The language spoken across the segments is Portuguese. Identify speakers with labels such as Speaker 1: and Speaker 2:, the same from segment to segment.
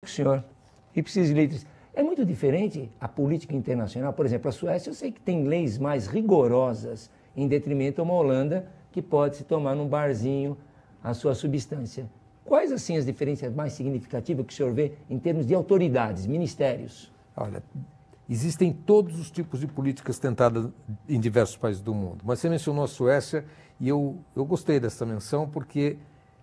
Speaker 1: com o senhor. Ipsis litteris. É muito diferente a política internacional. Por exemplo, a Suécia, eu sei que tem leis mais rigorosas em detrimento a uma Holanda que pode se tomar num barzinho a sua substância. Quais, assim, as diferenças mais significativas que o senhor vê em termos de autoridades, ministérios?
Speaker 2: Olha, existem todos os tipos de políticas tentadas em diversos países do mundo. Mas você mencionou a Suécia e eu gostei dessa menção porque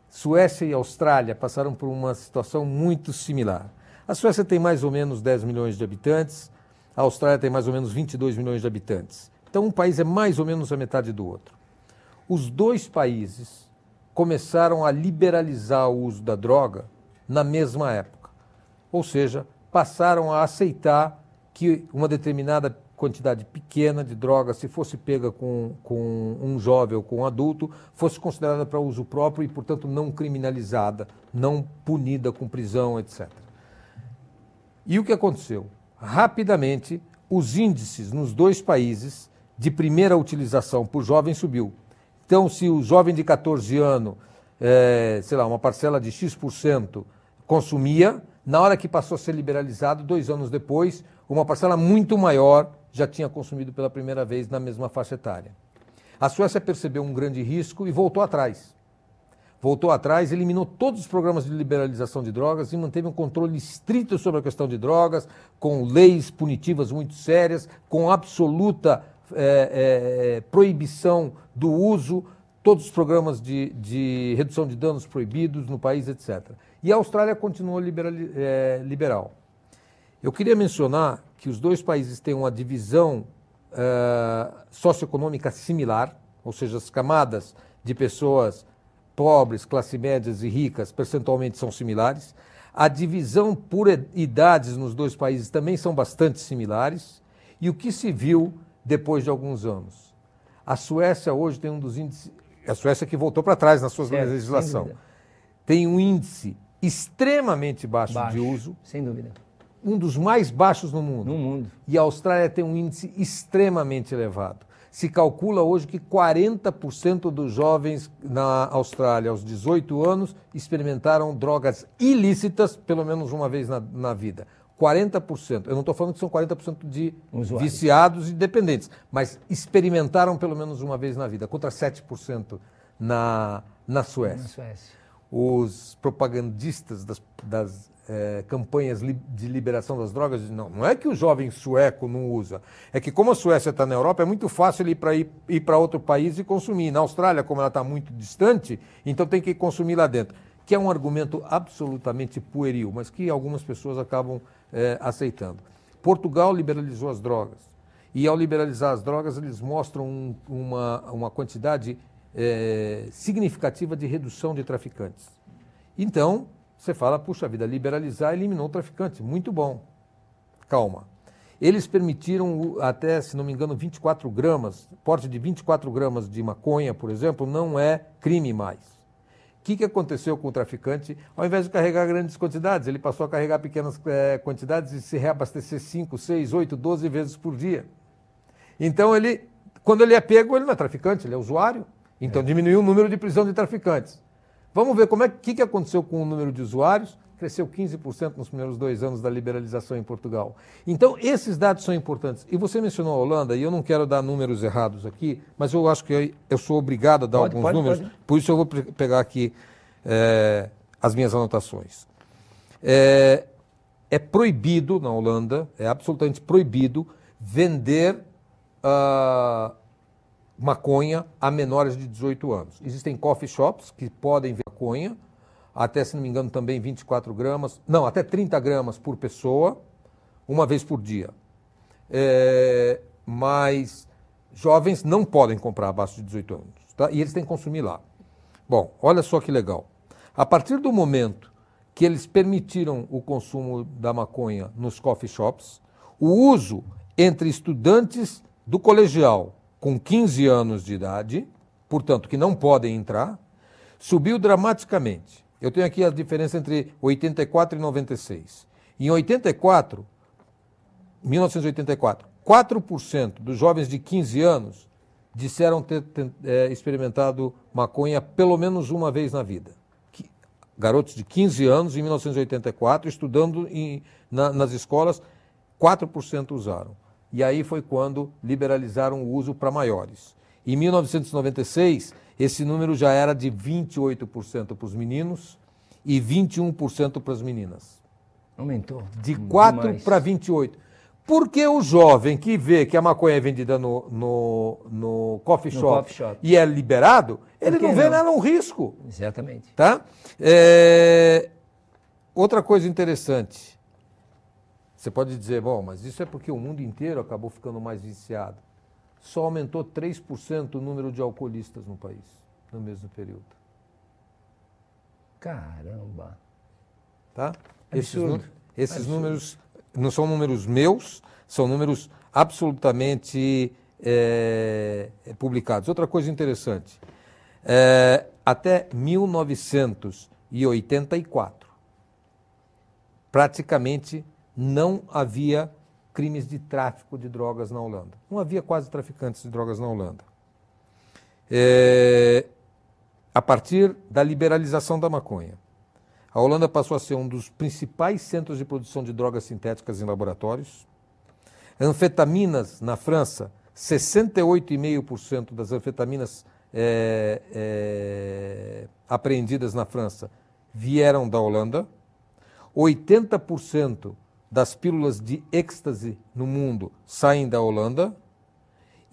Speaker 2: Suécia e Austrália passaram por uma situação muito similar. A Suécia tem mais ou menos 10 milhões de habitantes, a Austrália tem mais ou menos 22 milhões de habitantes. Então um país é mais ou menos a metade do outro. Os dois países começaram a liberalizar o uso da droga na mesma época. Ou seja, passaram a aceitar que uma determinada quantidade pequena de droga, se fosse pega com um jovem ou com um adulto, fosse considerada para uso próprio e, portanto, não criminalizada, não punida com prisão, etc. E o que aconteceu? Rapidamente, os índices nos dois países de primeira utilização por jovem subiu. Então, se o jovem de 14 anos, sei lá, uma parcela de X% consumia, na hora que passou a ser liberalizado, 2 anos depois, uma parcela muito maior já tinha consumido pela primeira vez na mesma faixa etária. A Suécia percebeu um grande risco e voltou atrás. Voltou atrás, eliminou todos os programas de liberalização de drogas e manteve um controle estrito sobre a questão de drogas, com leis punitivas muito sérias, com absoluta proibição do uso, todos os programas de redução de danos proibidos no país, etc. E a Austrália continuou liberal. Eu queria mencionar que os dois países têm uma divisão socioeconômica similar, ou seja, as camadas de pessoas pobres, classe médias e ricas, percentualmente são similares. A divisão por idades nos dois países também são bastante similares. E o que se viu depois de alguns anos? A Suécia hoje tem um dos índices... A Suécia que voltou para trás na sua legislação. Tem um índice extremamente baixo de uso.
Speaker 1: Sem dúvida.
Speaker 2: Um dos mais baixos no mundo.
Speaker 1: No mundo.
Speaker 2: E a Austrália tem um índice extremamente elevado. Se calcula hoje que 40% dos jovens na Austrália, aos 18 anos, experimentaram drogas ilícitas pelo menos uma vez na vida. 40%. Eu não estou falando que são 40% de viciados e dependentes, mas experimentaram pelo menos uma vez na vida, contra 7% na Suécia. Os propagandistas das campanhas de liberação das drogas dizem, não é que o jovem sueco não usa, é que como a Suécia está na Europa, é muito fácil ele ir para outro país e consumir. Na Austrália, como ela está muito distante, então tem que consumir lá dentro. Que é um argumento absolutamente pueril, mas que algumas pessoas acabam aceitando. Portugal liberalizou as drogas. E ao liberalizar as drogas, eles mostram uma quantidade significativa de redução de traficantes. Então, você fala, puxa vida, liberalizar eliminou o traficante. Muito bom. Calma. Eles permitiram até, se não me engano, 24 gramas, porte de 24 gramas de maconha, por exemplo, não é crime mais. O que aconteceu com o traficante? Ao invés de carregar grandes quantidades, ele passou a carregar pequenas quantidades e se reabastecer 5, 6, 8, 12 vezes por dia. Então, quando ele é pego, ele não é traficante, ele é usuário. Então, diminuiu o número de prisão de traficantes. Vamos ver o que aconteceu com o número de usuários. Cresceu 15% nos primeiros 2 anos da liberalização em Portugal. Então, esses dados são importantes. E você mencionou a Holanda, e eu não quero dar números errados aqui, mas eu acho que eu sou obrigado a dar alguns números, por isso eu vou pegar aqui as minhas anotações. É proibido na Holanda, é absolutamente proibido vender maconha a menores de 18 anos. Existem coffee shops que podem vender maconha, até, se não me engano, também 24 gramas, não, até 30 gramas por pessoa, uma vez por dia. Mas jovens não podem comprar abaixo de 18 anos, tá? E eles têm que consumir lá. Bom, olha só que legal. A partir do momento que eles permitiram o consumo da maconha nos coffee shops, o uso entre estudantes do colegial com 15 anos de idade, portanto, que não podem entrar, subiu dramaticamente. Eu tenho aqui a diferença entre 84 e 96. Em 1984, 4% dos jovens de 15 anos disseram ter experimentado maconha pelo menos uma vez na vida. garotos de 15 anos, em 1984, estudando nas escolas, 4% usaram. E aí foi quando liberalizaram o uso para maiores. Em 1996, esse número já era de 28% para os meninos e 21% para as meninas.
Speaker 1: Aumentou.
Speaker 2: De 4 para 28. Porque o jovem que vê que a maconha é vendida no coffee shop e é liberado, ele não vê nada um risco.
Speaker 1: Exatamente.
Speaker 2: Tá? Outra coisa interessante. Você pode dizer, bom, mas isso é porque o mundo inteiro acabou ficando mais viciado. Só aumentou 3% o número de alcoolistas no país, no mesmo período.
Speaker 1: Caramba.
Speaker 2: Tá?
Speaker 1: Absurdo.
Speaker 2: Esses números não são números meus, são números absolutamente publicados. Outra coisa interessante, até 1984, praticamente não havia crimes de tráfico de drogas na Holanda. Não havia quase traficantes de drogas na Holanda. A partir da liberalização da maconha, a Holanda passou a ser um dos principais centros de produção de drogas sintéticas em laboratórios. Anfetaminas na França, 68,5% das anfetaminas apreendidas na França vieram da Holanda. 80% das pílulas de êxtase no mundo saem da Holanda.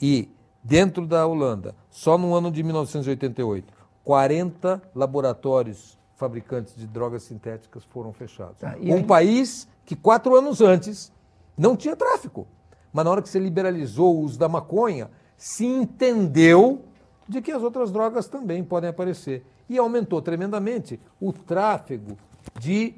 Speaker 2: E, dentro da Holanda, só no ano de 1988, 40 laboratórios fabricantes de drogas sintéticas foram fechados. Um país que 4 anos antes não tinha tráfico. Mas na hora que se liberalizou o uso da maconha, se entendeu de que as outras drogas também podem aparecer. E aumentou tremendamente o tráfego de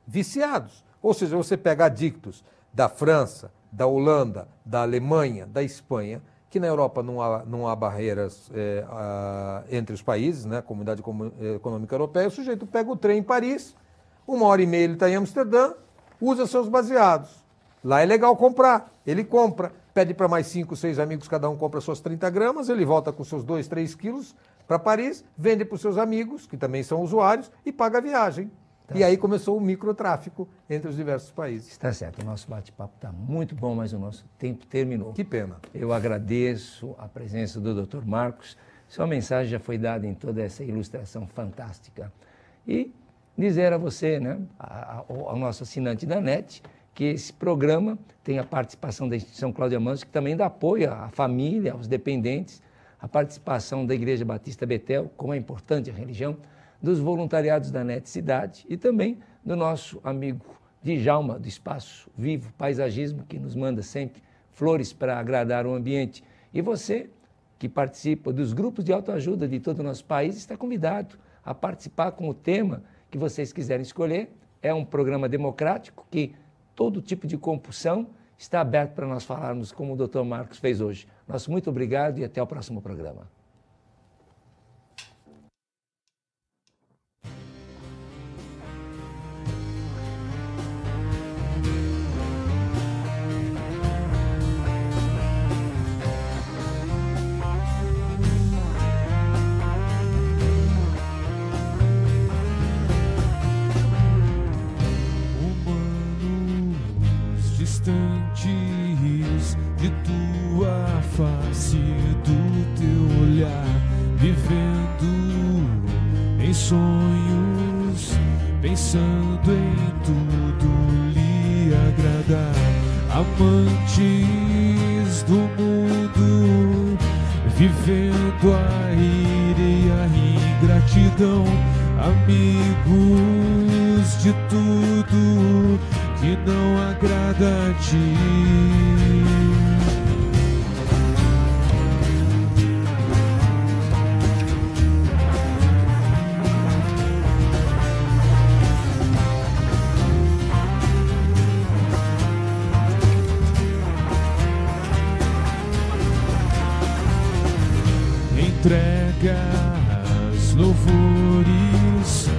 Speaker 2: viciados. Ou seja, você pega adictos da França, da Holanda, da Alemanha, da Espanha, que na Europa não há barreiras entre os países, né? Comunidade Econômica Europeia, o sujeito pega o trem em Paris, 1h30 ele está em Amsterdã, usa seus baseados. Lá é legal comprar, ele compra, pede para mais 5, 6 amigos, cada um compra suas 30 gramas, ele volta com seus 2, 3 quilos para Paris, vende para os seus amigos, que também são usuários, e paga a viagem. E aí começou o microtráfico entre os diversos países.
Speaker 1: Está certo, o nosso bate-papo está muito bom, mas o nosso tempo terminou.
Speaker 2: Que pena.
Speaker 1: Eu agradeço a presença do Dr. Marcos. Sua mensagem já foi dada em toda essa ilustração fantástica. E dizer a você, né, ao nosso assinante da NET, que esse programa tem a participação da instituição Cláudia Manso, que também dá apoio à família, aos dependentes, a participação da Igreja Batista Betel, como é importante a religião, dos voluntariados da NET Cidade e também do nosso amigo Djalma, do Espaço Vivo Paisagismo, que nos manda sempre flores para agradar o ambiente. E você, que participa dos grupos de autoajuda de todo o nosso país, está convidado a participar com o tema que vocês quiserem escolher. É um programa democrático que todo tipo de compulsão está aberto para nós falarmos, como o Dr. Marcos fez hoje. Nosso muito obrigado e até o próximo programa.
Speaker 3: Distantes de tua face, do teu olhar, vivendo em sonhos, pensando em tudo lhe agradar. Amantes do mundo, vivendo a ira e a ingratidão, amigos de tudo que não agrada a ti. Entregas louvores,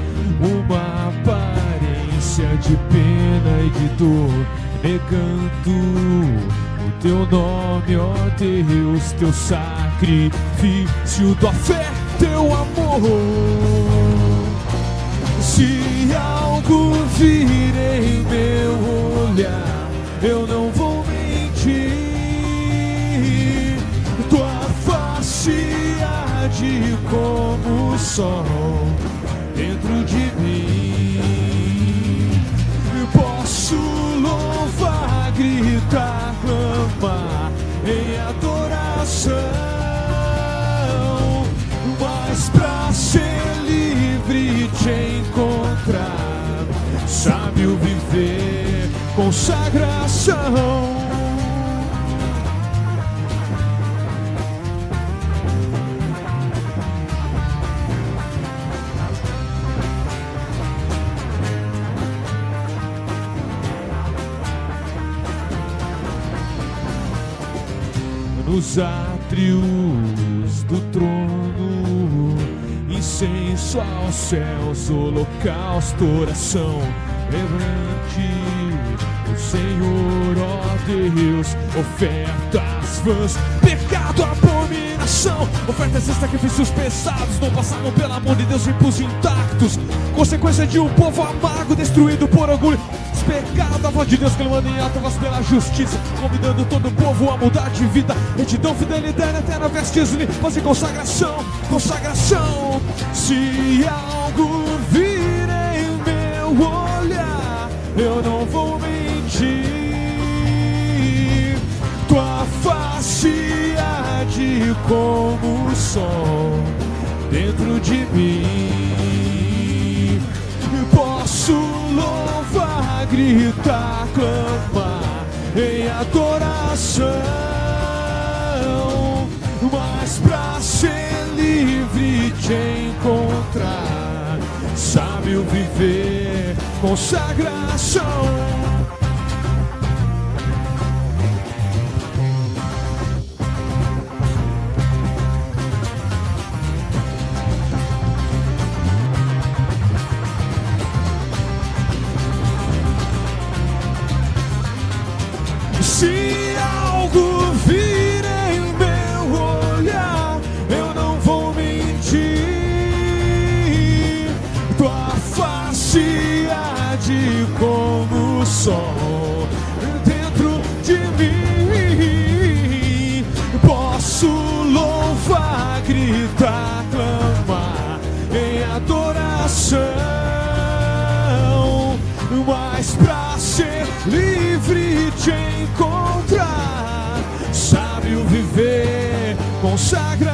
Speaker 3: uma aparência de pena e de dor, negando o teu nome, ó Deus, teu sacrifício, tua fé, teu amor. Se Se algo vir em meu olhar, eu não vou mentir. Tua face arde como o sol dentro de mim. Posso louvar, gritar, clamar em adoração, mas pra ser livre te encontrar, sábio viver, consagração. Nos átrios do trono, incenso aos céus, holocausto, oração, perante o Senhor, ó Deus, ofertas vãs, pecado, abominação, ofertas e sacrifícios pesados, não passaram pelo amor de Deus, impulsos intactos, consequência de um povo amargo, destruído por orgulho. Pecado, a voz de Deus clamando em alta voz pela justiça, convidando todo o povo a mudar de vida, retidão, fidelidade, eterna, vestes limpas e consagração, consagração. Se algo vir em meu olhar, eu não vou mentir. Tua face arde como o sol dentro de mim. Posso louvar, gritar, clamar em adoração, mas pra ser livre te encontrar, sábio viver, consagração. Se algo vir em meu olhar, eu não vou mentir. Tua face arde como o sol dentro de mim. Posso louvar, gritar, clamar em adoração, mas pra ser livre te encontrar, sábio viver, consagra.